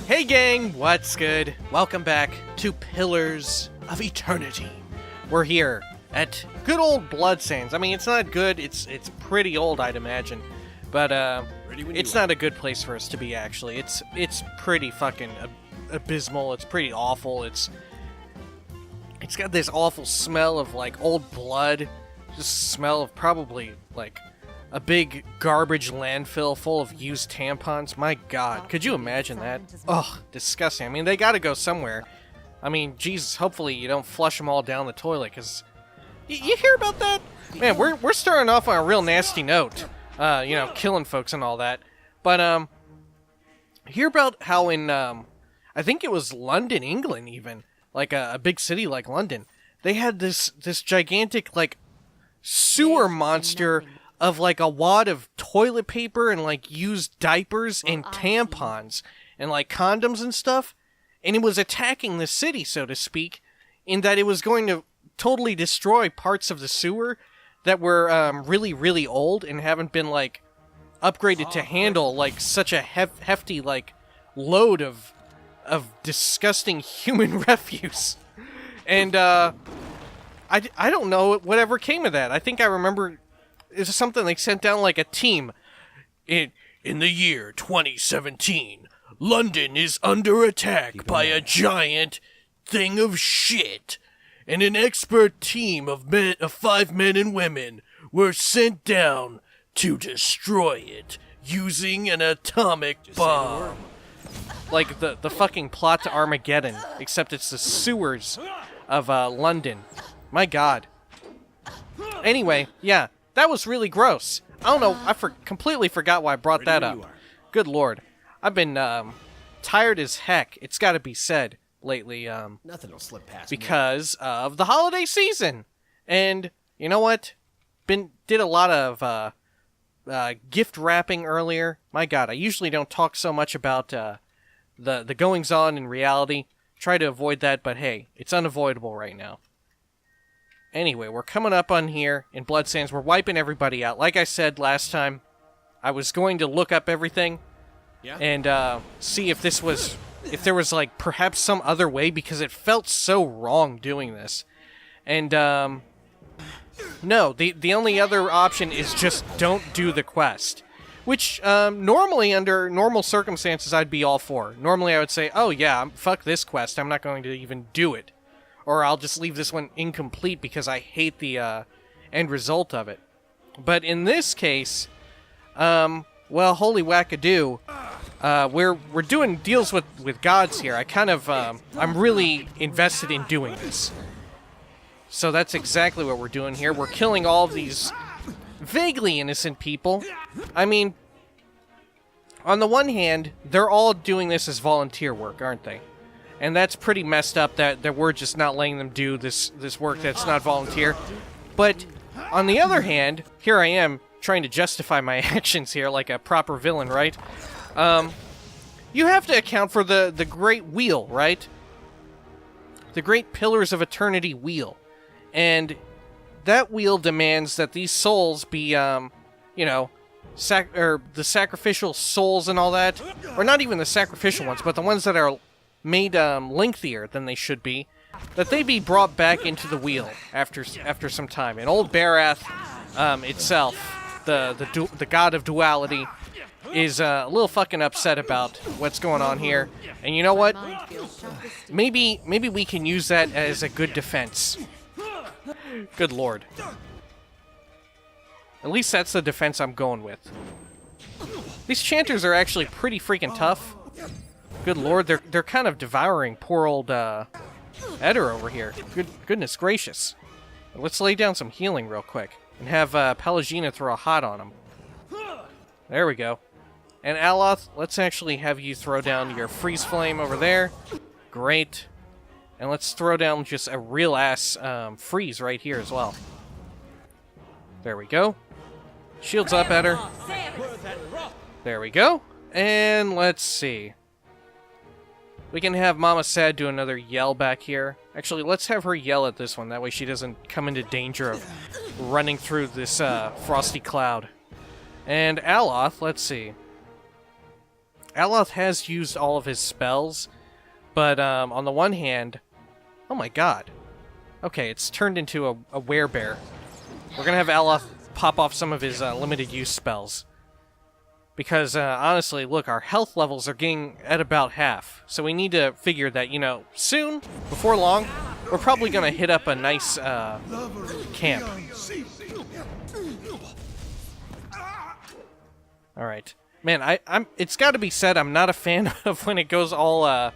Hey gang, what's good? Welcome back to Pillars of Eternity. We're here at good old Bloodsands. I mean, it's not good, it's pretty old, I'd imagine. But it's not a good place for us to be, actually. It's pretty fucking abysmal, it's pretty awful. It's got this awful smell of, like, old blood. Just smell of probably, like, a big garbage landfill full of used tampons. My god, could you imagine that? Ugh, disgusting. I mean, they gotta go somewhere. I mean, Jesus, hopefully you don't flush them all down the toilet, because... You hear about that? Man, we're starting off on a real nasty note. You know, killing folks and all that. But, hear about how in, I think it was London, England, even. Like, a big city like London. They had this gigantic, like, sewer monster of, like, a wad of toilet paper and, like, used diapers and tampons and, like, condoms and stuff. And it was attacking the city, so to speak, in that it was going to totally destroy parts of the sewer that were really, really old and haven't been, like, upgraded to handle, like, such a hefty, like, load of disgusting human refuse. And, I don't know whatever came of that. I think I remember... It's something they sent down like a team. In the year 2017, London is under attack by a giant thing of shit, and an expert team of 5 men and women were sent down to destroy it using an atomic bomb. Like the fucking plot to Armageddon, except it's the sewers of London. My god. Anyway, yeah. That was really gross. I don't know, I completely forgot why I brought that up. Good lord. I've been, tired as heck, it's gotta be said, lately, Nothing will slip past because of the holiday season. And, you know what? Did a lot of, gift wrapping earlier. My god, I usually don't talk so much about, the goings-on in reality. Try to avoid that, but hey, it's unavoidable right now. Anyway, we're coming up on here in Bloodsands. We're wiping everybody out. Like I said last time, I was going to look up everything and see if there was like perhaps some other way, because it felt so wrong doing this. And no, the only other option is just don't do the quest, which normally under normal circumstances I'd be all for. Normally I would say, oh yeah, fuck this quest. I'm not going to even do it. Or I'll just leave this one incomplete because I hate the end result of it. But in this case, well, holy wackadoo, we're doing deals with gods here. I kind of, I'm really invested in doing this. So that's exactly what we're doing here. We're killing all of these vaguely innocent people. I mean, on the one hand, they're all doing this as volunteer work, aren't they? And that's pretty messed up that we're just not letting them do this work that's not volunteer. But on the other hand, here I am trying to justify my actions here like a proper villain, right? You have to account for the great wheel, right? The great Pillars of Eternity wheel. And that wheel demands that these souls be, you know, the sacrificial souls and all that. Or not even the sacrificial ones, but the ones that are made lengthier than they should be, that they be brought back into the wheel after some time. And old Berath itself, the god of duality, is a little fucking upset about what's going on here. And you know what? Maybe we can use that as a good defense. Good lord. At least that's the defense I'm going with. These chanters are actually pretty freaking tough. Good lord, they're kind of devouring poor old Eder over here. Goodness gracious. Let's lay down some healing real quick and have Pelagina throw a hot on him. There we go. And Aloth, let's actually have you throw down your freeze flame over there. Great. And let's throw down just a real ass freeze right here as well. There we go. Shields up, Eder. There we go. And let's see. We can have Mama Sad do another yell back here. Actually, let's have her yell at this one. That way she doesn't come into danger of running through this frosty cloud. And Aloth, let's see. Aloth has used all of his spells, but on the one hand... Oh my god. Okay, it's turned into a werebear. We're gonna have Aloth pop off some of his limited use spells. Because, honestly, look, our health levels are getting at about half. So we need to figure that, you know, soon, before long, we're probably gonna hit up a nice, camp. Alright. Man, it's gotta be said, I'm not a fan of when it goes all,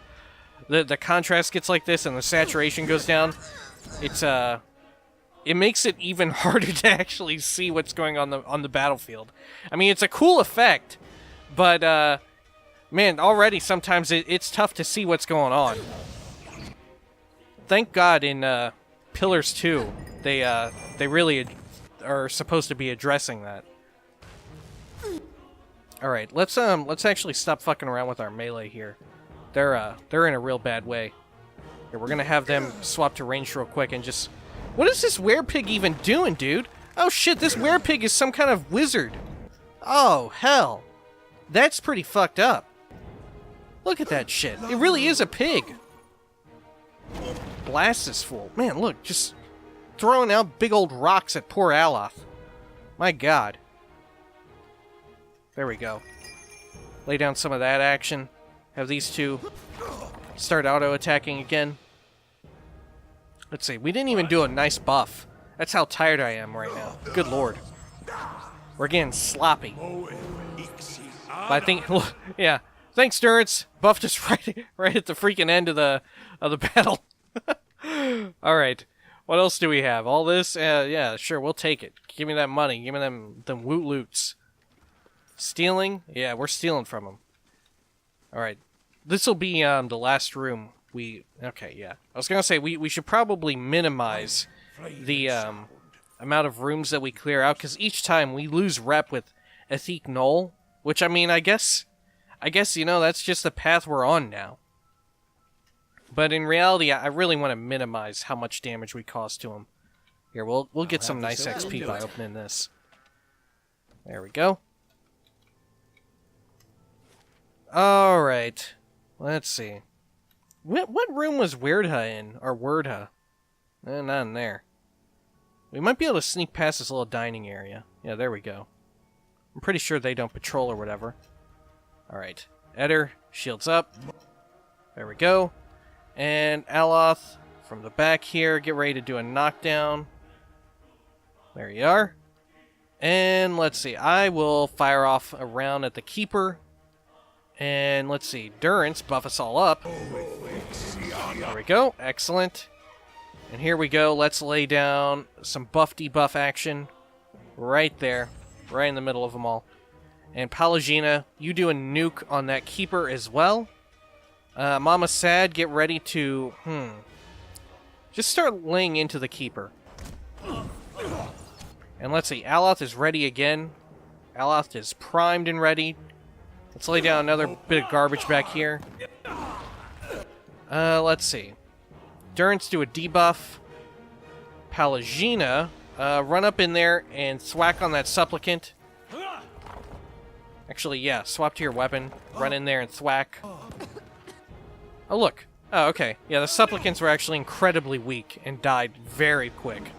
the contrast gets like this and the saturation goes down. It's, it makes it even harder to actually see what's going on the battlefield. I mean, it's a cool effect, but man, already sometimes it's tough to see what's going on. Thank God in Pillars 2, they really are supposed to be addressing that. All right, let's actually stop fucking around with our melee here. They're in a real bad way. Here, we're gonna have them swap to range real quick and just. What is this werepig even doing, dude? Oh shit, this werepig is some kind of wizard. Oh, hell. That's pretty fucked up. Look at that shit. It really is a pig. Blast this fool. Man, look, just throwing out big old rocks at poor Aloth. My god. There we go. Lay down some of that action. Have these two start auto-attacking again. Let's see, we didn't even do a nice buff. That's how tired I am right now. Good lord. We're getting sloppy. But I think, yeah. Thanks, Durance. Buffed us right at the freaking end of the battle. Alright. What else do we have? All this? Yeah, sure, we'll take it. Give me that money. Give me them woot loots. Stealing? Yeah, we're stealing from them. Alright. This'll be the last room. Okay, yeah. I was gonna say, we should probably minimize the amount of rooms that we clear out, because each time we lose rep with Ethique Knoll, which, I mean, I guess, you know, that's just the path we're on now. But in reality, I really want to minimize how much damage we cause to him. Here, we'll get some nice XP by opening this. There we go. Alright. Let's see. What room was Weirdha in? Or Wordha? Not in there. We might be able to sneak past this little dining area. Yeah, there we go. I'm pretty sure they don't patrol or whatever. Alright. Eder, shields up. There we go. And Aloth, from the back here, get ready to do a knockdown. There you are. And let's see. I will fire off a round at the Keeper. And let's see, Durance, buff us all up. There we go, excellent. And here we go, let's lay down some buff debuff action. Right there, right in the middle of them all. And Pallegina, you do a nuke on that Keeper as well. Mama Sad, get ready to, just start laying into the Keeper. And let's see, Aloth is ready again. Aloth is primed and ready. Let's lay down another bit of garbage back here. Let's see. Durance do a debuff. Pallegina, run up in there and thwack on that Supplicant. Actually, yeah, swap to your weapon. Run in there and thwack. Oh, look. Oh, okay. Yeah, the Supplicants were actually incredibly weak and died very quick.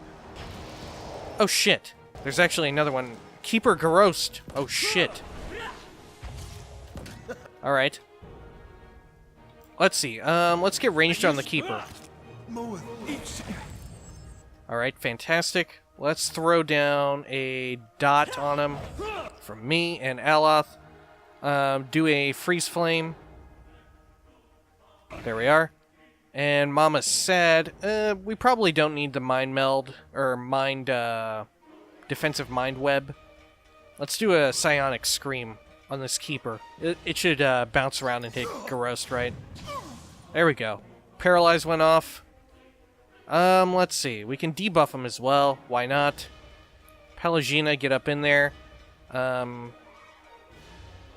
Oh, shit. There's actually another one. Keeper Garost. Oh, shit. Alright. Let's see. Let's get ranged on the Keeper. Alright, fantastic. Let's throw down a dot on him from me and Aloth. Do a freeze flame. There we are. And Mama's sad. We probably don't need the mind meld, or defensive mind web. Let's do a psionic scream on this Keeper. It should bounce around and hit Garost, right? There we go. Paralyze went off. Let's see. We can debuff him as well. Why not? Pallegina, get up in there.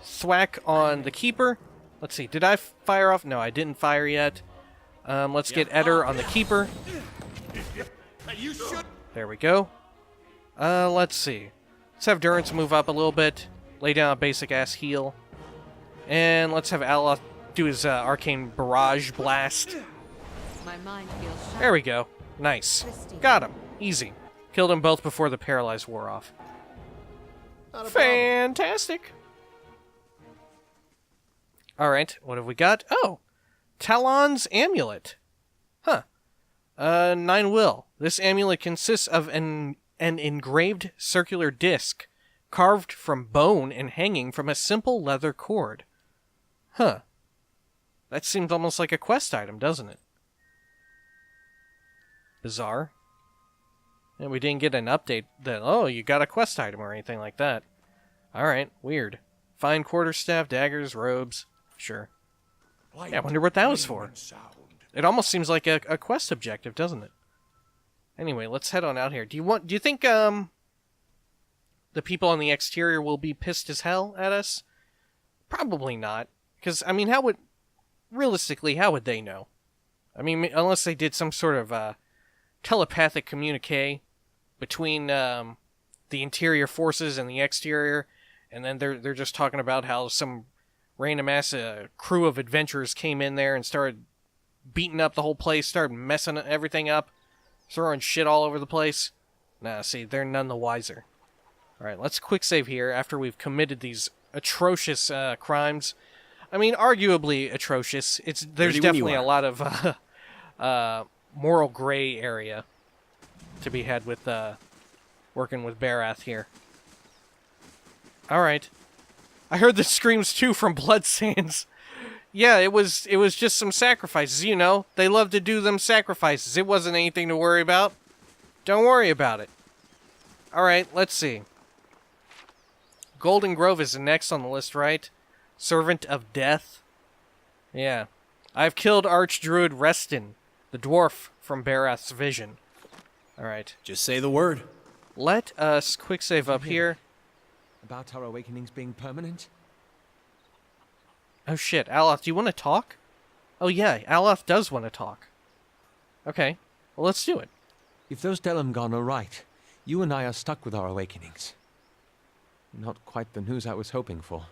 Thwack on the Keeper. Let's see. Did I fire off? No, I didn't fire yet. Let's get Eder on the Keeper. There we go. Let's see. Let's have Durance move up a little bit. Lay down a basic ass heal. And let's have Aloth do his arcane barrage blast. My mind feels sharp. There we go. Nice. Got him. Easy. Killed them both before the paralyze wore off. Fantastic. Alright, what have we got? Oh! Talon's Amulet. Huh. 9 will. This amulet consists of an engraved circular disc, carved from bone and hanging from a simple leather cord. Huh. That seems almost like a quest item, doesn't it? Bizarre. And we didn't get an update that, oh, you got a quest item or anything like that. Alright, weird. Fine quarterstaff, daggers, robes. Sure. Yeah, I wonder what that was for. It almost seems like a quest objective, doesn't it? Anyway, let's head on out here. Do you think the people on the exterior will be pissed as hell at us? Probably not. Because, I mean, realistically, how would they know? I mean, unless they did some sort of telepathic communique between the interior forces and the exterior, and then they're just talking about how some random ass crew of adventurers came in there and started beating up the whole place, started messing everything up, throwing shit all over the place. Nah, see, they're none the wiser. Alright, let's quick save here after we've committed these atrocious crimes. I mean, arguably atrocious. There's definitely a lot of moral gray area to be had with working with Berath here. Alright. I heard the screams too from Bloodsands. Yeah, it was just some sacrifices, you know. They love to do them sacrifices. It wasn't anything to worry about. Don't worry about it. Alright, let's see. Golden Grove is next on the list, right? Servant of Death. Yeah. I've killed Archdruid Reston, the dwarf from Berath's vision. Alright. Just say the word. Let us quick save up here. About our awakenings being permanent? Oh shit, Aloth, do you want to talk? Oh yeah, Aloth does want to talk. Okay, well let's do it. If those Delamgon are right, you and I are stuck with our awakenings. Not quite the news I was hoping for.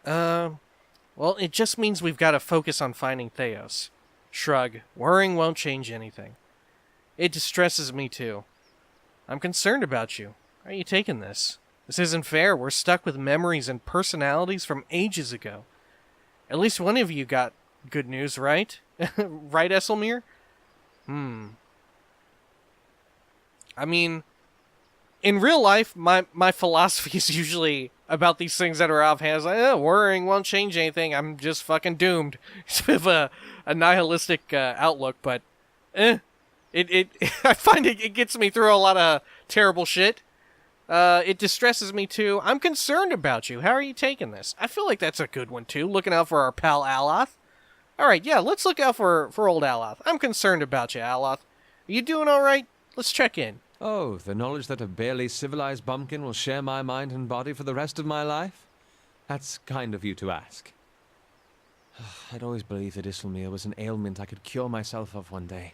Well, it just means we've got to focus on finding Theos. Shrug. Worrying won't change anything. It distresses me too. I'm concerned about you. How are you taking this? This isn't fair. We're stuck with memories and personalities from ages ago. At least one of you got good news, right? Right, Esselmere? I mean, in real life, my philosophy is usually about these things that are out of hands. Like, worrying won't change anything. I'm just fucking doomed. It's a bit of a nihilistic outlook, but I find it gets me through a lot of terrible shit. It distresses me too. I'm concerned about you. How are you taking this? I feel like that's a good one too. Looking out for our pal Aloth. Alright, yeah, let's look out for old Aloth. I'm concerned about you, Aloth. Are you doing alright? Let's check in. Oh, the knowledge that a barely civilized bumpkin will share my mind and body for the rest of my life? That's kind of you to ask. I'd always believed that Isselmere was an ailment I could cure myself of one day.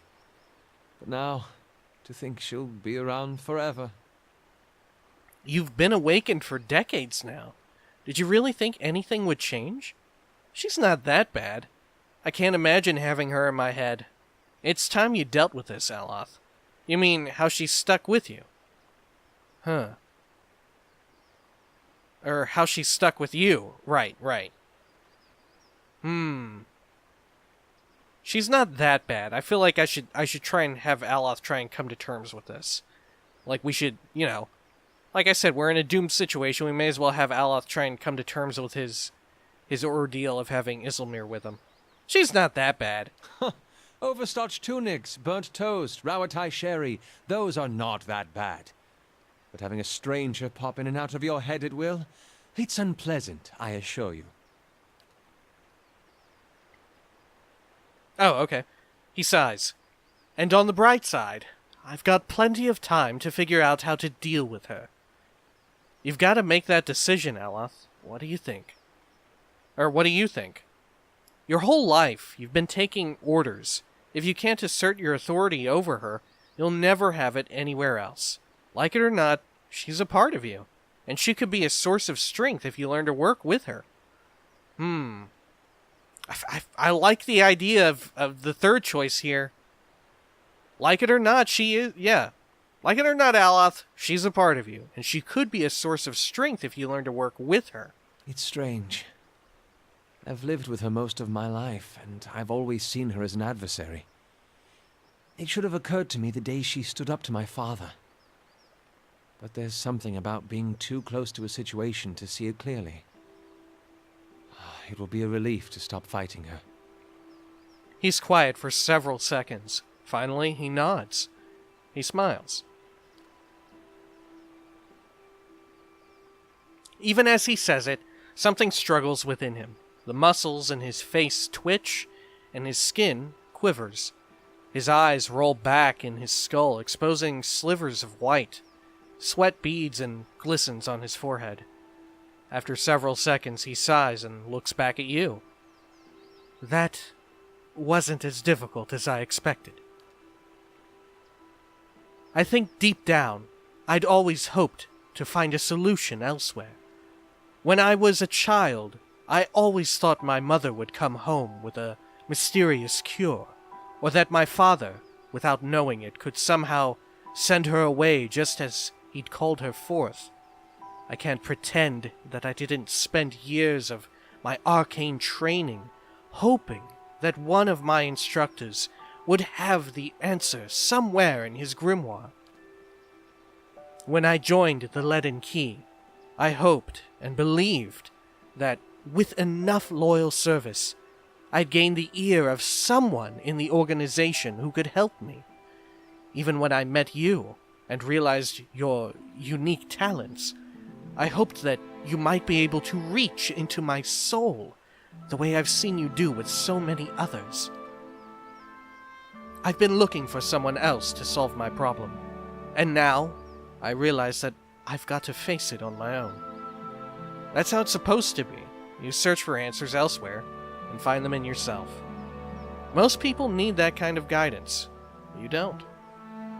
But now, to think she'll be around forever. You've been awakened for decades now. Did you really think anything would change? She's not that bad. I can't imagine having her in my head. It's time you dealt with this, Aloth. You mean how she's stuck with you? Huh. Or how she's stuck with you. Right. She's not that bad. I feel like I should try and have Aloth try and come to terms with this. Like we should, you know, like I said, we're in a doomed situation. We may as well have Aloth try and come to terms with his ordeal of having Isselmere with him. She's not that bad. Overstarched tunics, burnt toast, Rawatai sherry, those are not that bad. But having a stranger pop in and out of your head at will, it's unpleasant, I assure you. Oh, okay. He sighs. And on the bright side, I've got plenty of time to figure out how to deal with her. You've got to make that decision, Aloth. What do you think? Or what do you think? Your whole life, you've been taking orders. If you can't assert your authority over her, you'll never have it anywhere else. Like it or not, she's a part of you. And she could be a source of strength if you learn to work with her. I like the idea of the third choice here. Like it or not, she is, yeah. Like it or not, Aloth, she's a part of you, and she could be a source of strength if you learn to work with her. It's strange. I've lived with her most of my life, and I've always seen her as an adversary. It should have occurred to me the day she stood up to my father. But there's something about being too close to a situation to see it clearly. It will be a relief to stop fighting her. He's quiet for several seconds. Finally, he nods. He smiles. Even as he says it, something struggles within him. The muscles in his face twitch, and his skin quivers. His eyes roll back in his skull, exposing slivers of white. Sweat beads and glistens on his forehead. After several seconds, he sighs and looks back at you. That wasn't as difficult as I expected. I think deep down, I'd always hoped to find a solution elsewhere. When I was a child, I always thought my mother would come home with a mysterious cure, or that my father, without knowing it, could somehow send her away just as he'd called her forth. I can't pretend that I didn't spend years of my arcane training hoping that one of my instructors would have the answer somewhere in his grimoire. When I joined the Leaden Key, I hoped and believed that with enough loyal service, I'd gain the ear of someone in the organization who could help me. Even when I met you and realized your unique talents, I hoped that you might be able to reach into my soul the way I've seen you do with so many others. I've been looking for someone else to solve my problem, and now I realize that I've got to face it on my own. That's how it's supposed to be. You search for answers elsewhere and find them in yourself. Most people need that kind of guidance. You don't.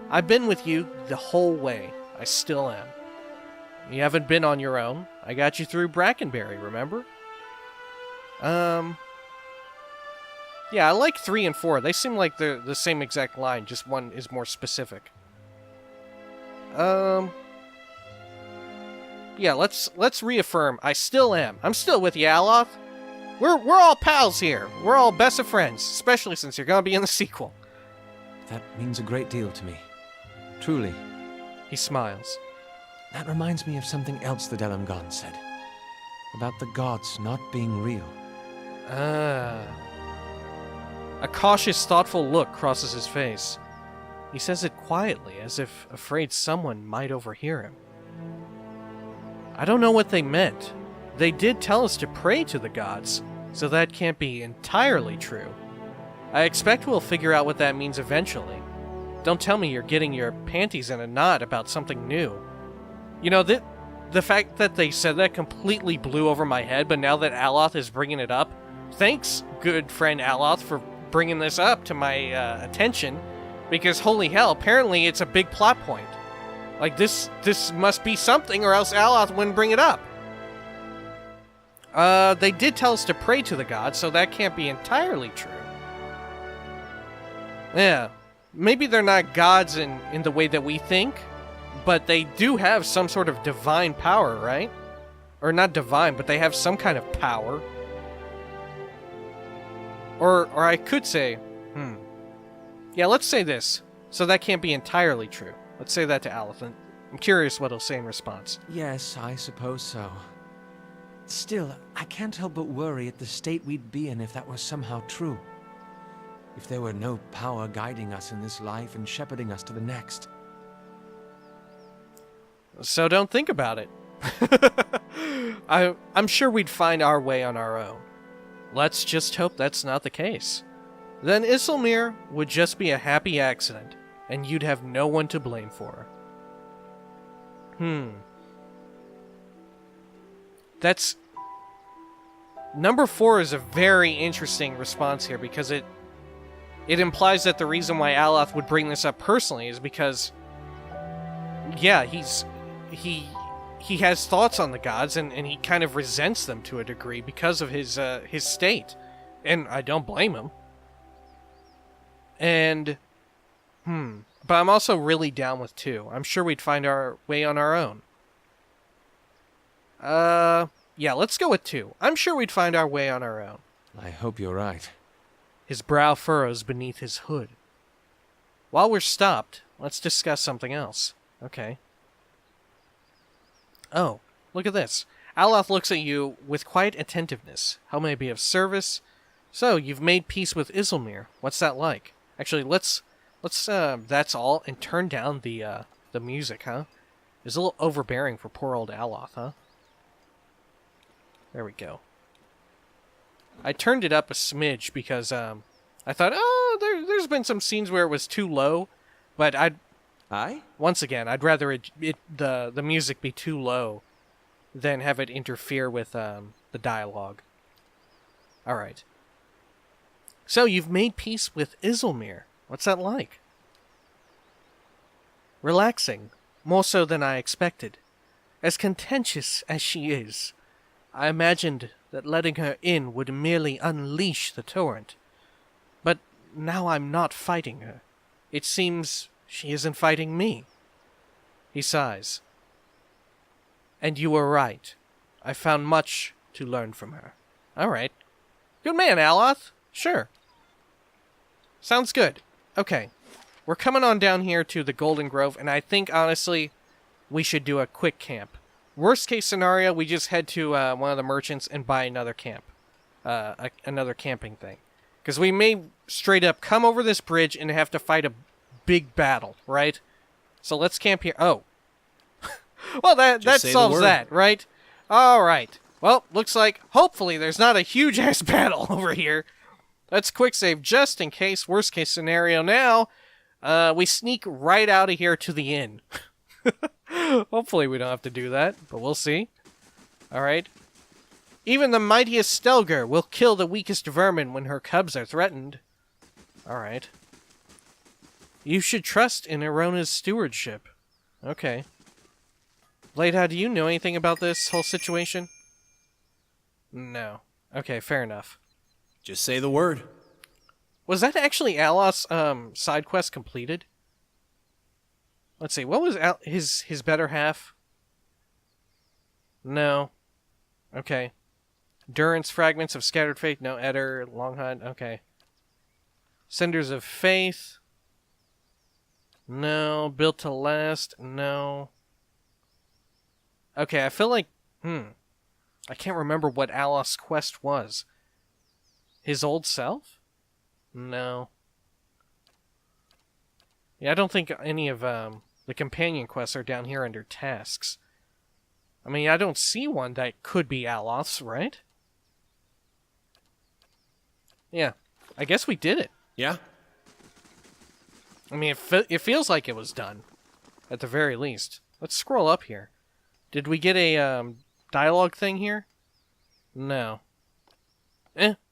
I've been with you the whole way. I still am. You haven't been on your own. I got you through Brackenberry, remember? Yeah, I like 3 and 4. They seem like they're the same exact line, just one is more specific. Yeah, let's reaffirm. I still am. I'm still with you, Aloth. We're all pals here. We're all best of friends, especially since you're gonna be in the sequel. That means a great deal to me. Truly. He smiles. That reminds me of something else the Delamgon said. About the gods not being real. A cautious, thoughtful look crosses his face. He says it quietly, as if afraid someone might overhear him. I don't know what they meant. They did tell us to pray to the gods, so that can't be entirely true. I expect we'll figure out what that means eventually. Don't tell me you're getting your panties in a knot about something new. You know, the fact that they said that completely blew over my head, but now that Aloth is bringing it up, thanks, good friend Aloth, for bringing this up to my attention, because holy hell, apparently it's a big plot point. Like, this must be something, or else Aloth wouldn't bring it up. They did tell us to pray to the gods, so that can't be entirely true. Yeah, maybe they're not gods in the way that we think, but they do have some sort of divine power, right? Or not divine, but they have some kind of power. Or I could say, yeah, let's say this. So that can't be entirely true. Let's say that to Aloth. I'm curious what he'll say in response. Yes, I suppose so. Still, I can't help but worry at the state we'd be in if that were somehow true. If there were no power guiding us in this life and shepherding us to the next. So don't think about it. I'm sure we'd find our way on our own. Let's just hope that's not the case. Then Isilmir would just be a happy accident, and you'd have no one to blame for her. That's... Number 4 is a very interesting response here, because it implies that the reason why Aloth would bring this up personally is because, yeah, he he has thoughts on the gods, and he kind of resents them to a degree because of his state. And I don't blame him. And, but I'm also really down with 2. I'm sure we'd find our way on our own. Yeah, let's go with 2. I'm sure we'd find our way on our own. I hope you're right. His brow furrows beneath his hood. While we're stopped, let's discuss something else. Okay. Oh, look at this. Aloth looks at you with quiet attentiveness. How may I be of service? So, you've made peace with Isilmir. What's that like? Actually, let's that's all, and turn down the music, huh? It's a little overbearing for poor old Aloth, huh? There we go. I turned it up a smidge because, I thought, there's been some scenes where it was too low, but once again, I'd rather the music be too low than have it interfere with, the dialogue. Alright. So, you've made peace with Isilmir. What's that like? Relaxing. More so than I expected. As contentious as she is, I imagined that letting her in would merely unleash the torrent. But now I'm not fighting her. It seems she isn't fighting me. He sighs. And you were right. I found much to learn from her. Alright. Good man, Aloth. Sure. Sounds good. Okay. We're coming on down here to the Golden Grove, and I think, honestly, we should do a quick camp. Worst case scenario, we just head to one of the merchants and buy another camp. Another camping thing. Because we may straight up come over this bridge and have to fight a big battle, right? So let's camp here. Oh. Well, that solves that, right? Alright. Well, looks like, hopefully, there's not a huge-ass battle over here. Let's quick save just in case. Worst case scenario now, we sneak right out of here to the inn. Hopefully we don't have to do that, but we'll see. Alright. Even the mightiest Stelgar will kill the weakest vermin when her cubs are threatened. Alright. You should trust in Irona's stewardship. Okay. Blade, how do you know anything about this whole situation? No. Okay, fair enough. Just say the word. Was that actually Aloth's side quest completed? Let's see, what was his better half? No. Okay. Durance, Fragments of Scattered Faith, no. Eder, Long Hunt, okay. Cinders of Faith, no. Built to Last, no. Okay, I feel like, I can't remember what Aloth's quest was. His old self? No. Yeah, I don't think any of the companion quests are down here under tasks. I mean, I don't see one that could be Aloth's, right? Yeah, I guess we did it. Yeah? I mean, it feels like it was done, at the very least. Let's scroll up here. Did we get a dialogue thing here? No.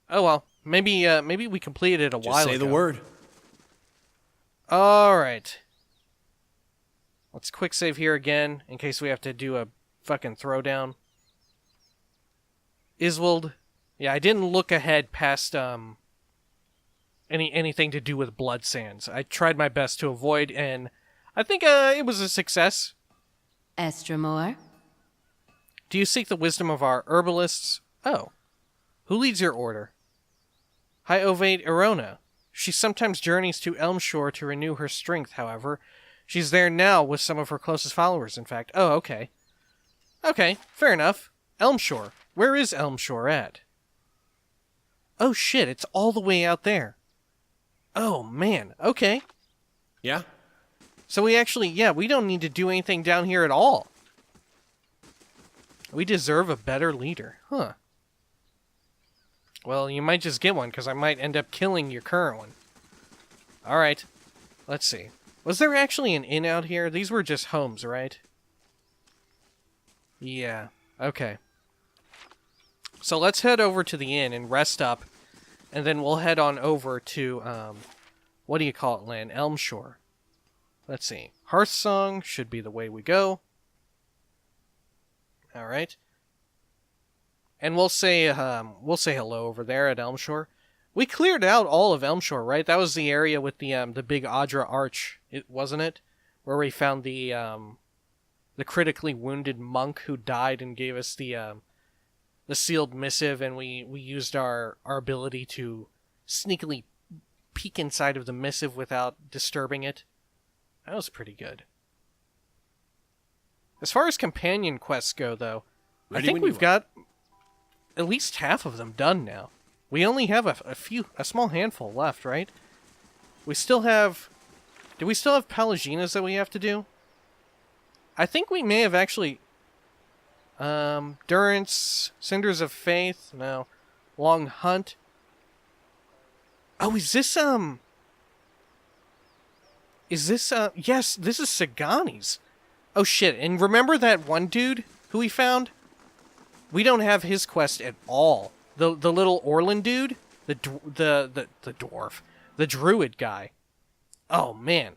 Oh well. Maybe we completed it a while ago. Just say the word. Alright. Let's quick save here again, in case we have to do a fucking throwdown. Iswald. Yeah, I didn't look ahead past, anything to do with Blood Sands. I tried my best to avoid, and I think, it was a success. Estramore? Do you seek the wisdom of our herbalists? Oh. Who leads your order? High Ovade Irona. She sometimes journeys to Elmshore to renew her strength, however. She's there now with some of her closest followers, in fact. Oh, okay. Okay, fair enough. Elmshore. Where is Elmshore at? Oh shit, it's all the way out there. Oh man, okay. Yeah? So we actually, we don't need to do anything down here at all. We deserve a better leader. Huh. Well, you might just get one, because I might end up killing your current one. Alright. Let's see. Was there actually an inn out here? These were just homes, right? Yeah. Okay. So let's head over to the inn and rest up, and then we'll head on over to, what do you call it, land? Elmshore. Let's see. Hearthsong should be the way we go. All right. And we'll say hello over there at Elmshore. We cleared out all of Elmshore, right? That was the area with the big Audra Arch, wasn't it? Where we found the critically wounded monk who died and gave us the sealed missive, and we used our ability to sneakily peek inside of the missive without disturbing it. That was pretty good. As far as companion quests go, though, I think we've got at least half of them done now. We only have a small handful left, right? We still have... Do we still have Pelaginas that we have to do? I think we may have actually... Durance, Cinders of Faith, no. Long Hunt. Oh, is this, yes, this is Sagani's. Oh, shit, and remember that one dude who we found? We don't have his quest at all. The little Orlin dude? The dwarf. The druid guy. Oh, man.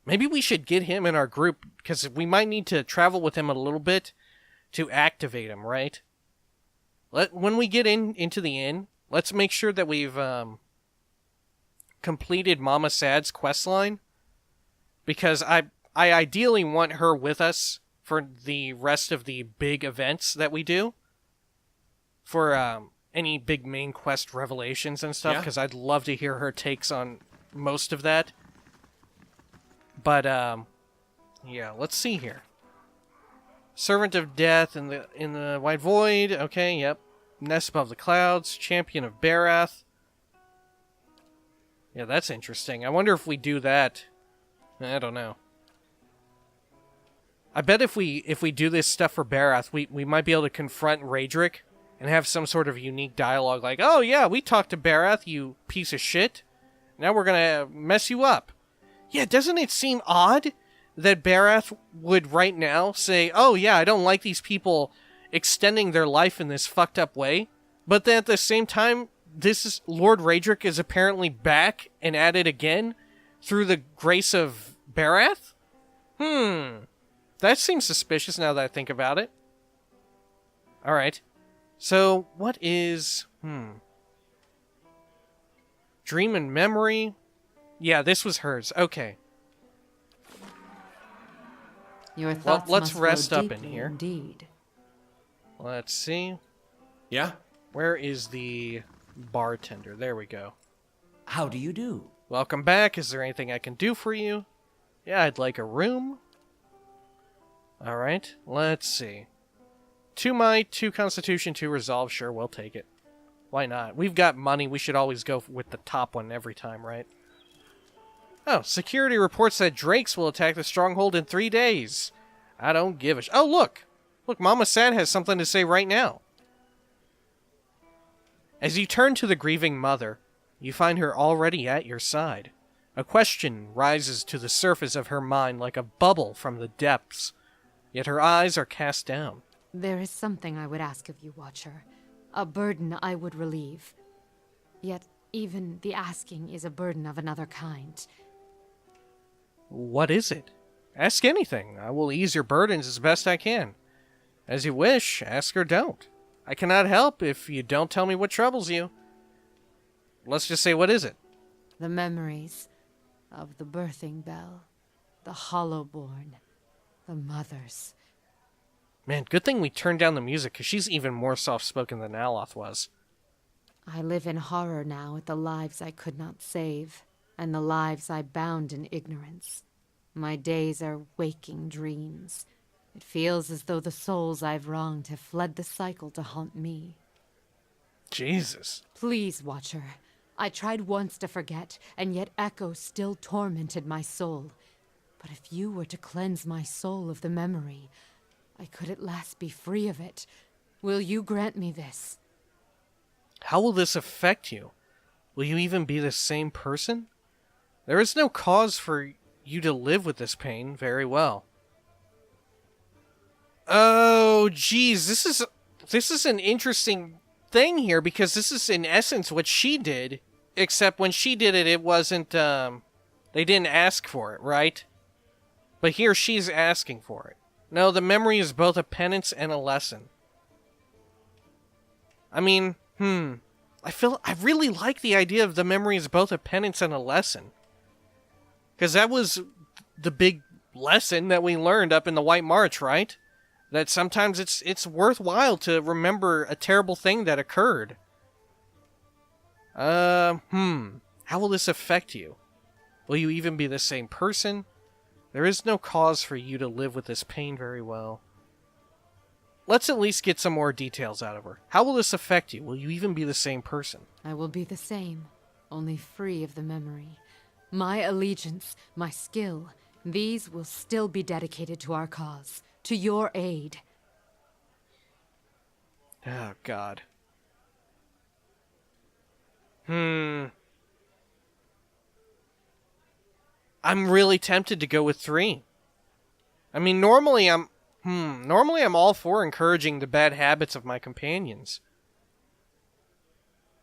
Maybe we should get him in our group, because we might need to travel with him a little bit to activate him, right? When we get into the inn, let's make sure that we've completed Mama Sad's quest line, because I ideally want her with us for the rest of the big events that we do, for any big main quest revelations and stuff, because I'd love to hear her takes on most of that. But yeah, let's see here. Servant of Death in the White Void. Okay, yep. Nest Above the Clouds. Champion of Berath. Yeah, that's interesting. I wonder if we do that. I don't know. I bet if we do this stuff for Berath, we might be able to confront Raedric and have some sort of unique dialogue like, oh yeah, we talked to Berath, you piece of shit. Now we're gonna mess you up. Yeah, doesn't it seem odd that Berath would right now say, oh yeah, I don't like these people extending their life in this fucked up way, but then at the same time, Lord Raedric is apparently back and at it again through the grace of Berath? That seems suspicious now that I think about it. Alright. So, what is... Dream and Memory? Yeah, this was hers. Okay. Your thoughts let's must rest flow up in deeply here. Indeed. Let's see. Yeah? Where is the bartender? There we go. How do you do? Welcome back. Is there anything I can do for you? Yeah, I'd like a room. Alright, let's see. 2 might, 2 constitution, 2 resolve. Sure, we'll take it. Why not? We've got money. We should always go with the top one every time, right? Oh, security reports that Drakes will attack the stronghold in 3 days. I don't give a Oh, look! Look, Mama Sad has something to say right now. As you turn to the grieving mother, you find her already at your side. A question rises to the surface of her mind like a bubble from the depths, yet her eyes are cast down. There is something I would ask of you, Watcher. A burden I would relieve. Yet, even the asking is a burden of another kind. What is it? Ask anything. I will ease your burdens as best I can. As you wish, ask or don't. I cannot help if you don't tell me what troubles you. Let's just say, what is it? The memories of the birthing bell, the hollowborn, the mothers. Man, good thing we turned down the music, because she's even more soft-spoken than Aloth was. I live in horror now at the lives I could not save, and the lives I bound in ignorance. My days are waking dreams. It feels as though the souls I've wronged have fled the cycle to haunt me. Jesus. Please, Watcher. I tried once to forget, and yet echoes still tormented my soul. But if you were to cleanse my soul of the memory, I could at last be free of it. Will you grant me this? How will this affect you? Will you even be the same person? There is no cause for you to live with this pain. Very well. Oh, geez, this is an interesting thing here, because this is in essence what she did, except when she did it, it wasn't, they didn't ask for it, right? But here she's asking for it. No, the memory is both a penance and a lesson. I mean, I really like the idea of the memory is both a penance and a lesson. Because that was the big lesson that we learned up in the White March, right? That sometimes it's worthwhile to remember a terrible thing that occurred. How will this affect you? Will you even be the same person? There is no cause for you to live with this pain very well. Let's at least get some more details out of her. How will this affect you? Will you even be the same person? I will be the same, only free of the memory. My allegiance, my skill, these will still be dedicated to our cause, to your aid. Oh, God. I'm really tempted to go with 3. I mean, normally I'm all for encouraging the bad habits of my companions.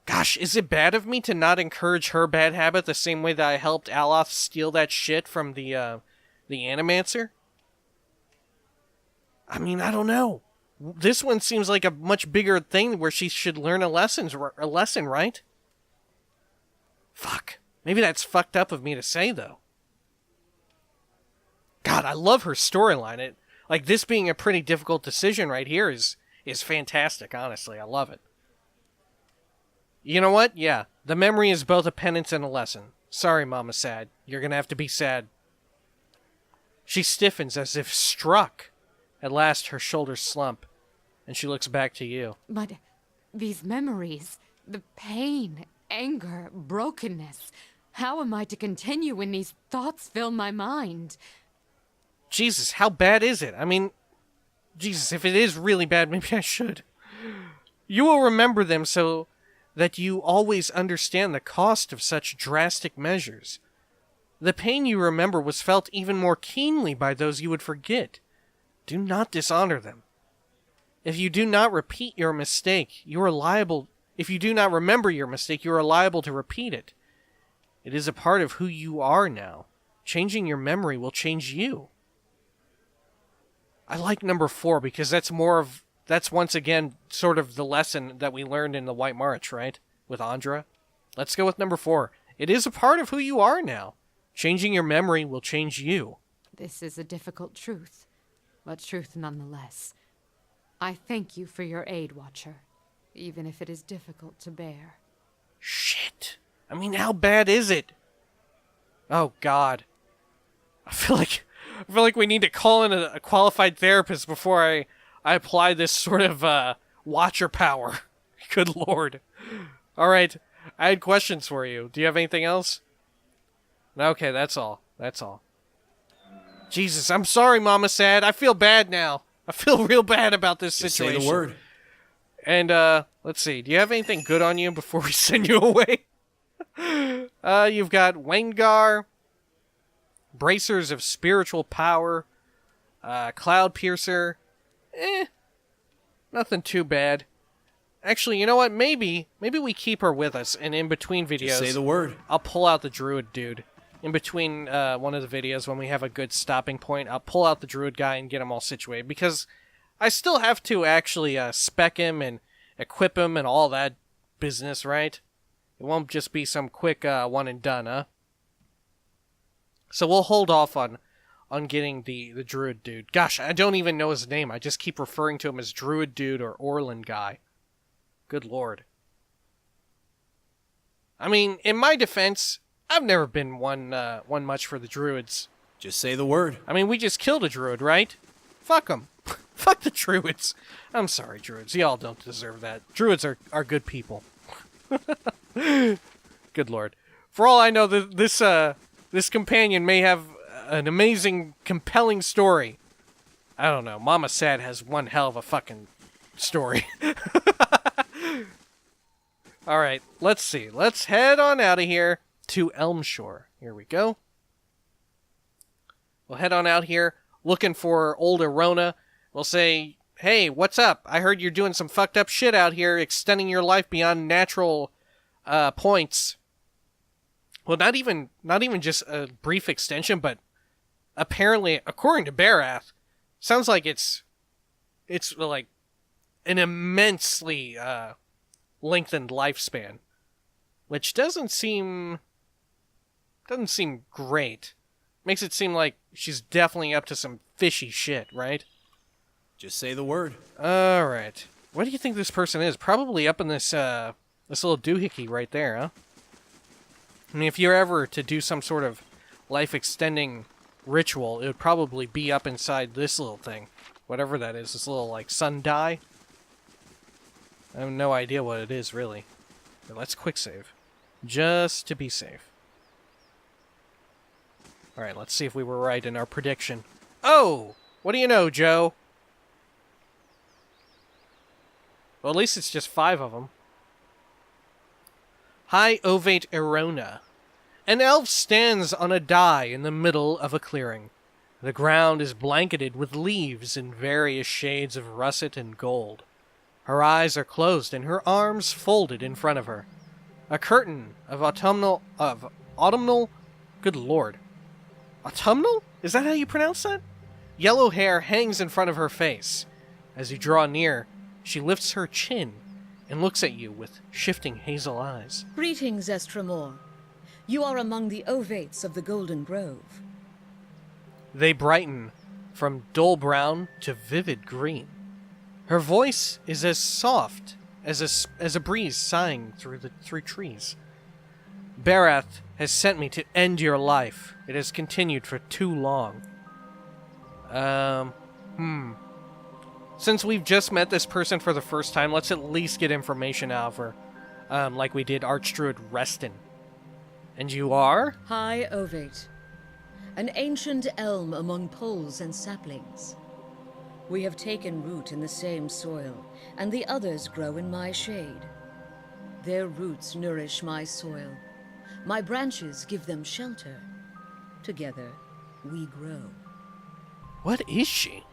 Gosh, is it bad of me to not encourage her bad habit the same way that I helped Aloth steal that shit from the Animancer? I mean, I don't know. This one seems like a much bigger thing where she should learn a lesson, right? Fuck. Maybe that's fucked up of me to say, though. God, I love her storyline. Like, this being a pretty difficult decision right here is fantastic, honestly. I love it. You know what? Yeah, the memory is both a penance and a lesson. Sorry, Mama Sad. You're gonna have to be sad. She stiffens as if struck. At last, her shoulders slump, and she looks back to you. But these memories, the pain, anger, brokenness, how am I to continue when these thoughts fill my mind? Jesus, how bad is it? I mean, Jesus, if it is really bad, maybe I should. You will remember them so that you always understand the cost of such drastic measures. The pain you remember was felt even more keenly by those you would forget. Do not dishonor them. If you do not repeat your mistake, you are liable... If you do not remember your mistake, you are liable to repeat it. It is a part of who you are now. Changing your memory will change you. I like number 4 because that's once again sort of the lesson that we learned in the White March, right? With Andra. Let's go with number 4. It is a part of who you are now. Changing your memory will change you. This is a difficult truth, but truth nonetheless. I thank you for your aid, Watcher, even if it is difficult to bear. Shit. I mean, how bad is it? Oh, God. I feel like we need to call in a qualified therapist before I apply this sort of watcher power. Good Lord. All right, I had questions for you. Do you have anything else? Okay, that's all. That's all. Jesus, I'm sorry, Mama Sad. I feel bad now. I feel real bad about this Just situation. say the word. And let's see. Do you have anything good on you before we send you away? You've got Wengar, Bracers of Spiritual Power, Cloud Piercer. Nothing too bad. Actually, you know what? Maybe we keep her with us, and in between videos, Just say the word. I'll pull out the Druid dude. In between one of the videos, when we have a good stopping point, I'll pull out the Druid guy and get him all situated, because I still have to actually spec him and equip him and all that business, right? It won't just be some quick one and done, huh? So we'll hold off on getting the Druid dude. Gosh, I don't even know his name. I just keep referring to him as Druid dude or Orlin guy. Good Lord. I mean, in my defense, I've never been one much for the Druids. Just say the word. I mean, we just killed a Druid, right? Fuck them. Fuck the Druids. I'm sorry, Druids. Y'all don't deserve that. Druids are good people. Good Lord. For all I know, this companion may have an amazing, compelling story. I don't know. Mama Sad has one hell of a fucking story. Alright, let's see. Let's head on out of here to Elmshore. Here we go. We'll head on out here looking for old Arona. We'll say, hey, what's up? I heard you're doing some fucked up shit out here, extending your life beyond natural points. Well, not even just a brief extension, but apparently, according to Berath, Sounds like it's like an immensely lengthened lifespan, which doesn't seem great. Makes it seem like she's definitely up to some fishy shit, right? Just say the word. All right. What do you think this person is? Probably up in this this little doohickey right there, huh? I mean, if you're ever to do some sort of life-extending ritual, it would probably be up inside this little thing. Whatever that is, this little, like, sundial. I have no idea what it is, really. But let's quick save. Just to be safe. Alright, let's see if we were right in our prediction. Oh! What do you know, Joe? Well, at least it's just 5 of them. High ovate Erona. An elf stands on a dye in the middle of a clearing. The ground is blanketed with leaves in various shades of russet and gold. Her eyes are closed and her arms folded in front of her. A curtain of autumnal... Good lord. Autumnal? Is that how you pronounce that? Yellow hair hangs in front of her face. As you draw near, she lifts her chin and looks at you with shifting hazel eyes. Greetings, Estremor. You are among the ovates of the Golden Grove. They brighten from dull brown to vivid green. Her voice is as soft as a breeze sighing through trees. Berath has sent me to end your life. It has continued for too long. Since we've just met this person for the first time, let's at least get information out of her. Like we did Archdruid Reston. And you are? High Ovate, an ancient elm among poles and saplings. We have taken root in the same soil, and the others grow in my shade. Their roots nourish my soil. My branches give them shelter. Together, we grow. What is she?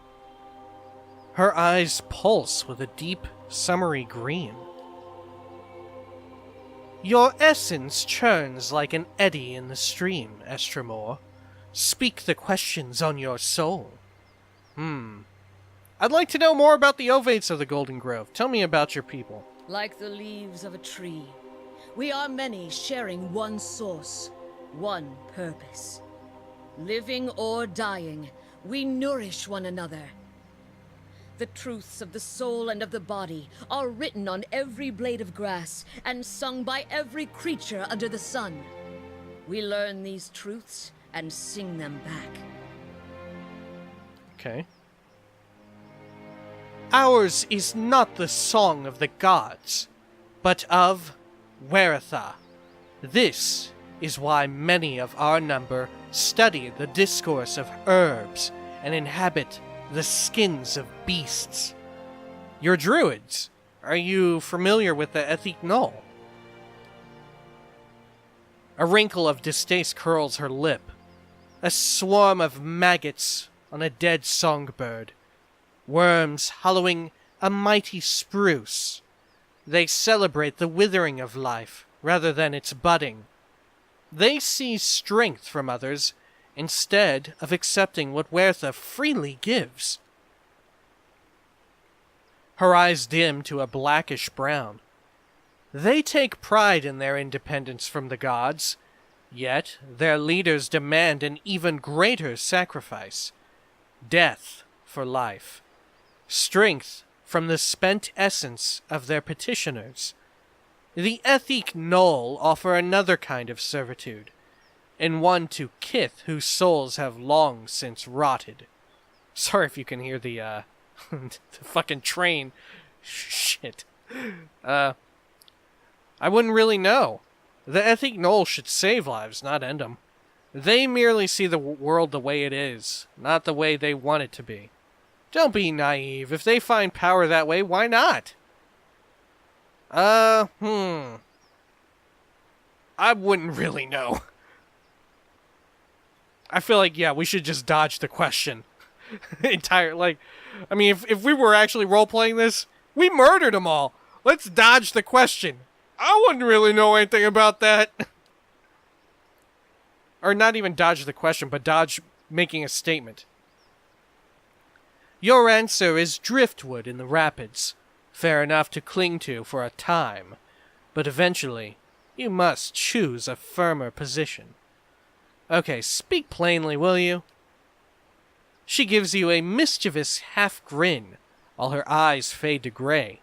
Her eyes pulse with a deep, summery green. Your essence churns like an eddy in the stream, Estremor. Speak the questions on your soul. I'd like to know more about the ovates of the Golden Grove. Tell me about your people. Like the leaves of a tree, we are many sharing one source, one purpose. Living or dying, we nourish one another. The truths of the soul and of the body are written on every blade of grass and sung by every creature under the sun. We learn these truths and sing them back. Okay. Ours is not the song of the gods, but of Weratha. This is why many of our number study the discourse of herbs and inhabit the skins of beasts. You're druids. Are you familiar with the Ethic Null? A wrinkle of distaste curls her lip. A swarm of maggots on a dead songbird. Worms hollowing a mighty spruce. They celebrate the withering of life rather than its budding. They see strength from others instead of accepting what Wertha freely gives. Her eyes dim to a blackish brown. They take pride in their independence from the gods, yet their leaders demand an even greater sacrifice. Death for life. Strength from the spent essence of their petitioners. The Ethic Null offer another kind of servitude, and one to kith whose souls have long since rotted. Sorry if you can hear the the fucking train. Shit. I wouldn't really know. The Ethic Null should save lives, not end them. They merely see the world the way it is, not the way they want it to be. Don't be naive. If they find power that way, why not? I wouldn't really know. I feel like, yeah, we should just dodge the question. I mean, if we were actually role-playing this, we murdered them all. Let's dodge the question. I wouldn't really know anything about that. Or not even dodge the question, but dodge making a statement. Your answer is driftwood in the rapids. Fair enough to cling to for a time, but eventually you must choose a firmer position. Okay, speak plainly, will you? She gives you a mischievous half grin, while her eyes fade to gray.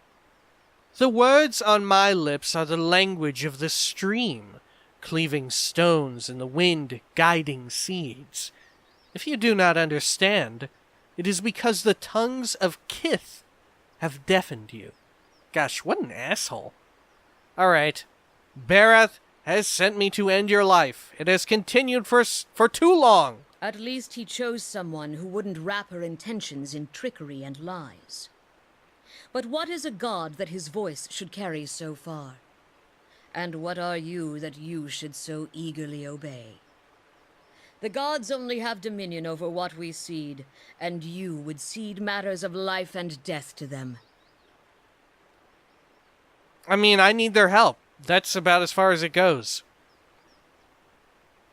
The words on my lips are the language of the stream, cleaving stones and the wind guiding seeds. If you do not understand, it is because the tongues of Kith have deafened you. Gosh, what an asshole. Alright, Berath has sent me to end your life. It has continued for too long. At least he chose someone who wouldn't wrap her intentions in trickery and lies. But what is a god that his voice should carry so far? And what are you that you should so eagerly obey? The gods only have dominion over what we seed, and you would cede matters of life and death to them. I mean, I need their help. That's about as far as it goes.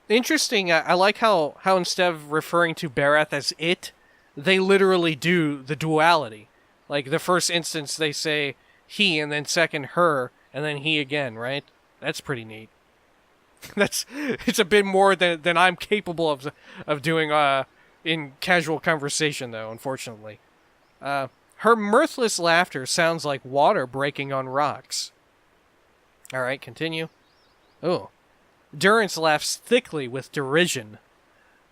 Interesting, I like how instead of referring to Berath as it, they literally do the duality. Like, the first instance they say he, and then second her, and then he again, right? That's pretty neat. It's a bit more than I'm capable of doing in casual conversation, though, unfortunately. Her mirthless laughter sounds like water breaking on rocks. Alright, continue. Oh. Durance laughs thickly with derision.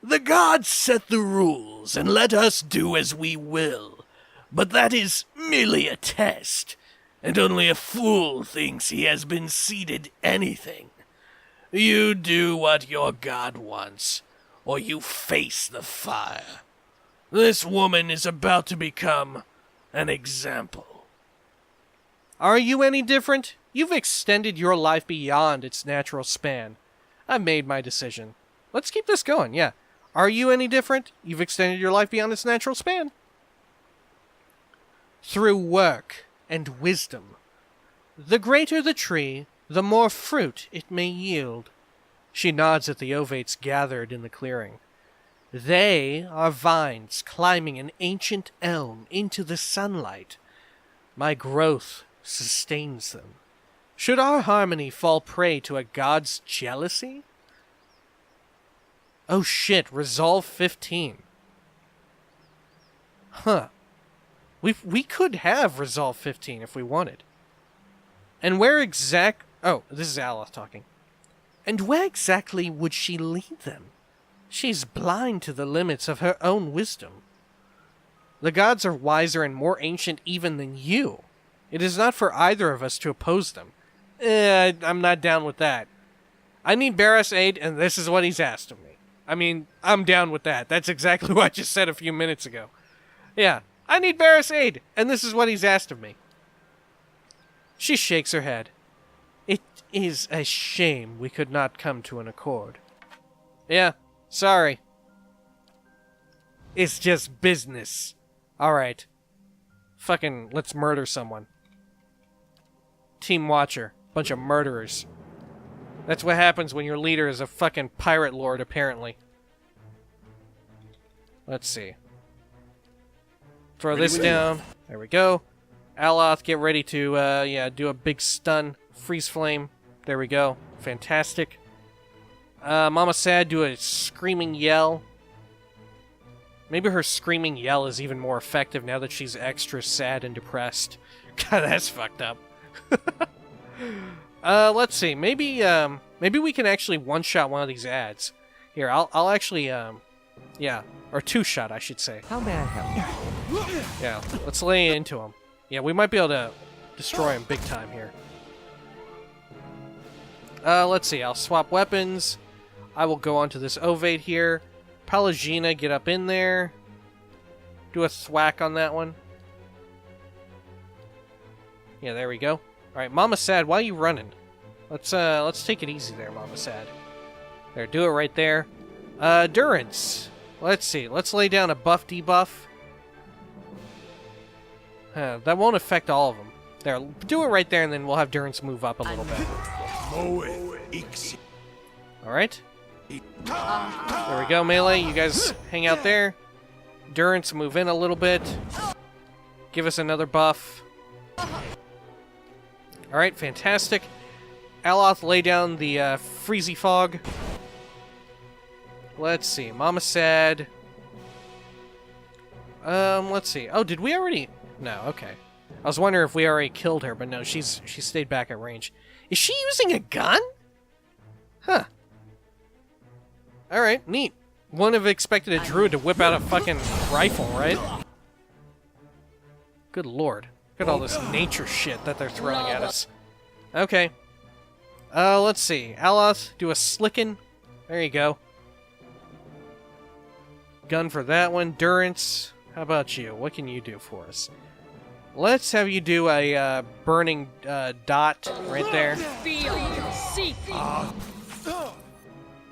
The gods set the rules, and let us do as we will. But that is merely a test, and only a fool thinks he has been ceded anything. You do what your god wants, or you face the fire. This woman is about to become an example. Are you any different? You've extended your life beyond its natural span. I've made my decision. Let's keep this going, yeah. Are you any different? You've extended your life beyond its natural span. Through work and wisdom. The greater the tree, the more fruit it may yield. She nods at the ovates gathered in the clearing. They are vines climbing an ancient elm into the sunlight. My growth sustains them. Should our harmony fall prey to a god's jealousy? Oh shit, Resolve 15. Huh. We could have Resolve 15 if we wanted. And where oh, this is Aloth talking. And where exactly would she lead them? She's blind to the limits of her own wisdom. The gods are wiser and more ancient even than you. It is not for either of us to oppose them. I'm not down with that. I need Berath's aid, and this is what he's asked of me. I mean, I'm down with that. That's exactly what I just said a few minutes ago. Yeah, I need Berath's aid, and this is what he's asked of me. She shakes her head. It is a shame we could not come to an accord. Yeah, sorry. It's just business. Alright. Fucking, let's murder someone. Team Watcher. Bunch of murderers. That's what happens when your leader is a fucking pirate lord, apparently. Let's see. Throw this down. There we go. Aloth, get ready to, do a big stun. Freeze flame. There we go. Fantastic. Mama Sad, do a screaming yell. Maybe her screaming yell is even more effective now that she's extra sad and depressed. God, that's fucked up. Let's see. Maybe we can actually one-shot one of these ads. Here, I'll actually, or two-shot, I should say. How may I help? Yeah, let's lay into him. Yeah, we might be able to destroy him big time here. Let's see. I'll swap weapons. I will go onto this ovate here. Palagina, get up in there. Do a thwack on that one. Yeah, there we go. Alright, Mama Sad, why are you running? Let's take it easy there, Mama Sad. There, do it right there. Durance. Let's see. Let's lay down a buff debuff. That won't affect all of them. There, do it right there, and then we'll have Durance move up a little bit. Alright. There we go, Melee. You guys hang out there. Durance, move in a little bit. Give us another buff. Alright, fantastic. Aloth, lay down the Freezy Fog. Let's see. Mama said... let's see. Oh, did we already... No, okay. I was wondering if we already killed her, but no, she stayed back at range. Is she using a gun? Huh. Alright, neat. Wouldn't have expected a druid to whip out a fucking rifle, right? Good lord. Look at all this nature shit that they're throwing at us. Okay. Let's see. Aloth, do a slicken. There you go. Gun for that one. Durance, how about you? What can you do for us? Let's have you do a burning dot right there.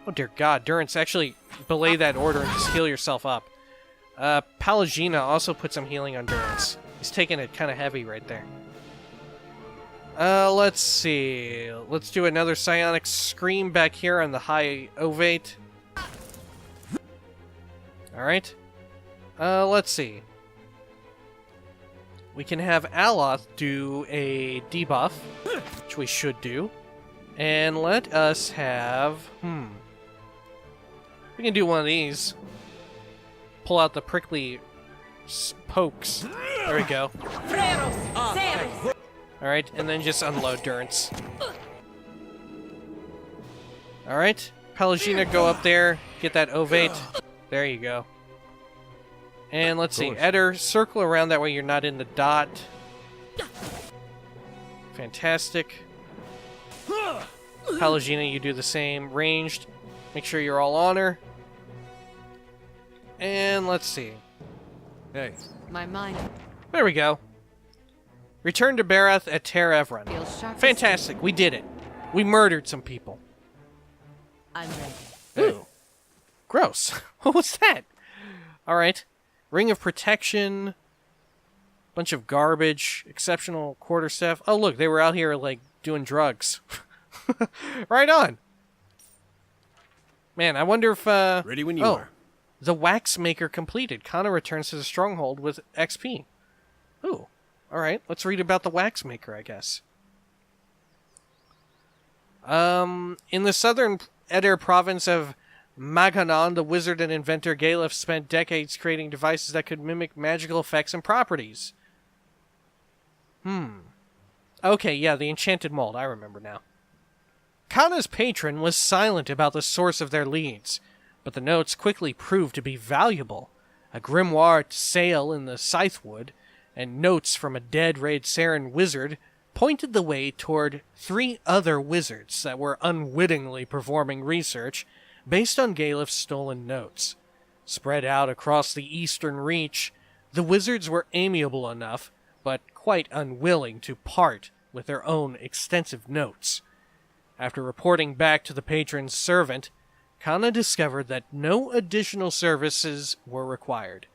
Oh dear god, Durance, actually belay that order and just heal yourself up. Palagina also put some healing on Durance. He's taking it kind of heavy right there. Let's see. Let's do another Psionic Scream back here on the high ovate. Alright. Let's see. We can have Aloth do a debuff, which we should do. And let us have... We can do one of these. Pull out the prickly pokes. There we go. Alright, and then just unload Durance. Alright, Palagina, go up there, get that ovate. There you go. And let's see, Eder, circle around, that way you're not in the dot. Fantastic. Palagina, you do the same. Ranged, make sure you're all on her. And let's see. Hey. My mind There we go. Return to Berath at Ter Evron. feels sharp. Fantastic, we did it. We murdered some people. I'm ready. Ooh. Gross. What was that? Alright. Ring of Protection. Bunch of garbage. Exceptional quarterstaff. Oh, look, they were out here, like, doing drugs. Right on. Man, I wonder if, Ready when you are. The Waxmaker completed. Kana returns to the stronghold with XP. Ooh. Alright, let's read about the Waxmaker, I guess. In the southern Eder province of Maganon, the wizard and inventor Galef spent decades creating devices that could mimic magical effects and properties. Okay, yeah, the enchanted mold, I remember now. Kana's patron was silent about the source of their leads, but the notes quickly proved to be valuable. A grimoire to sail in the Scythewood, and notes from a dead Raid Saren wizard pointed the way toward 3 other wizards that were unwittingly performing research based on Galef's stolen notes. Spread out across the eastern reach, the wizards were amiable enough, but quite unwilling to part with their own extensive notes. After reporting back to the patron's servant, Kana discovered that no additional services were required.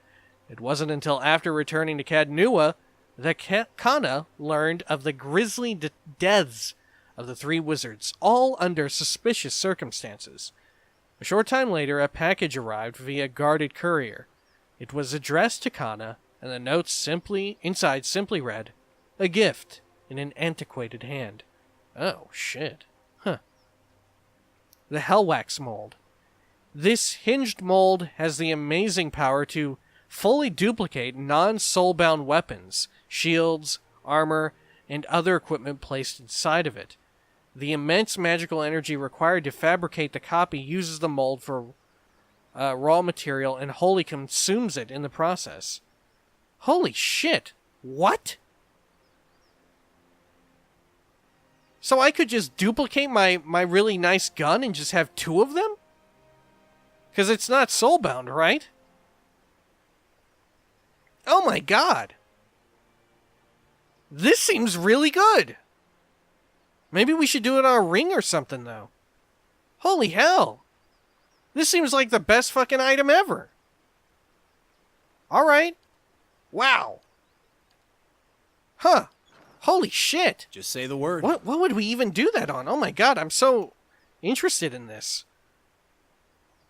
It wasn't until after returning to Cadnua that Kana learned of the grisly deaths of the 3 wizards, all under suspicious circumstances. A short time later, a package arrived via guarded courier. It was addressed to Kana, and the notes inside simply read, "A gift," in an antiquated hand. Oh, shit. Huh. The Hellwax Mold. This hinged mold has the amazing power to fully duplicate non-soulbound weapons, shields, armor, and other equipment placed inside of it. The immense magical energy required to fabricate the copy uses the mold for raw material and wholly consumes it in the process. Holy shit! What? So I could just duplicate my really nice gun and just have 2 of them? Because it's not soulbound, right? Oh my god! This seems really good! Maybe we should do it on a ring or something, though. Holy hell! This seems like the best fucking item ever. Alright. Wow. Huh. Holy shit. Just say the word. What would we even do that on? Oh my god, I'm so interested in this.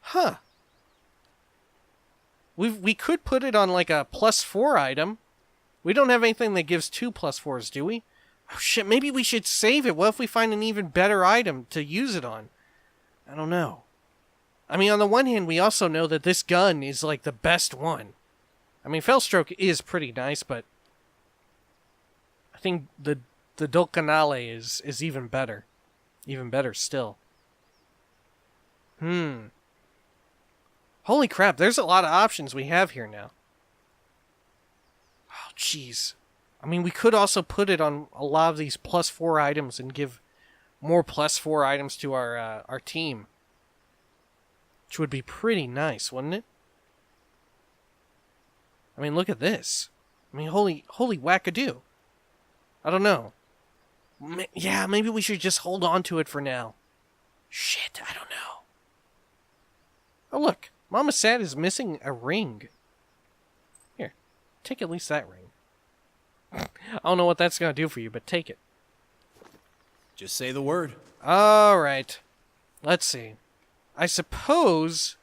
Huh. We could put it on like a +4 item. We don't have anything that gives 2 +4s, do we? Oh shit, maybe we should save it. What if we find an even better item to use it on? I don't know. I mean, on the one hand, we also know that this gun is like the best one. I mean, Fellstroke is pretty nice, but I think the Dol Canale is even better. Even better still. Holy crap, there's a lot of options we have here now. Oh, jeez. I mean, we could also put it on a lot of these +4 items and give more +4 items to our team. Which would be pretty nice, wouldn't it? I mean, look at this. I mean, holy wackadoo. I don't know. Yeah, maybe we should just hold on to it for now. Shit, I don't know. Oh, look. Mama Sad is missing a ring. Here, take at least that ring. I don't know what that's going to do for you, but take it. Just say the word. Alright. Let's see. I suppose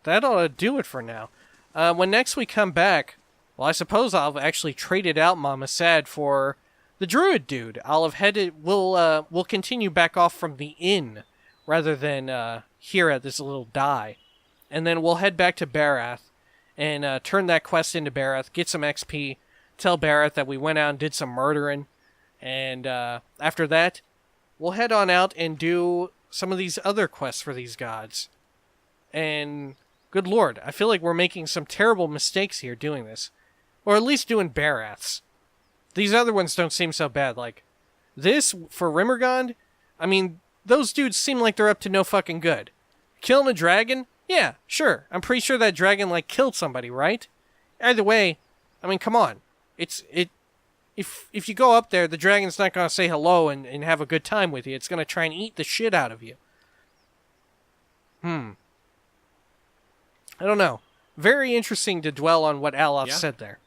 that ought to do it for now. When next we come back, well, I suppose I'll have actually traded out Mama Sad for the Druid dude. I'll have headed... We'll continue back off from the inn rather than here at this little die. And then we'll head back to Berath and turn that quest into Berath, get some XP, tell Berath that we went out and did some murdering. And after that, we'll head on out and do some of these other quests for these gods. And good lord, I feel like we're making some terrible mistakes here doing this. Or at least doing Beraths. These other ones don't seem so bad. Like, this, for Rimmergond, I mean, those dudes seem like they're up to no fucking good. Killing a dragon? Yeah, sure. I'm pretty sure that dragon, like, killed somebody, right? Either way, I mean, come on. If you go up there, the dragon's not going to say hello and have a good time with you. It's going to try and eat the shit out of you. I don't know. Very interesting to dwell on what Aloth said there.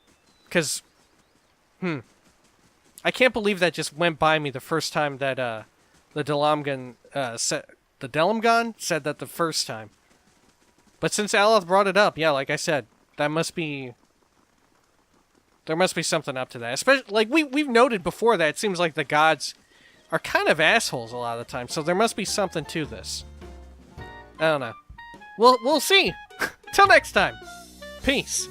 Because, I can't believe that just went by me the first time that the Delamgon said that the first time. But since Aloth brought it up, yeah, like I said, there must be something up to that. Especially, like, we've noted before that it seems like the gods are kind of assholes a lot of the time, so there must be something to this. I don't know. We'll see. Till next time. Peace.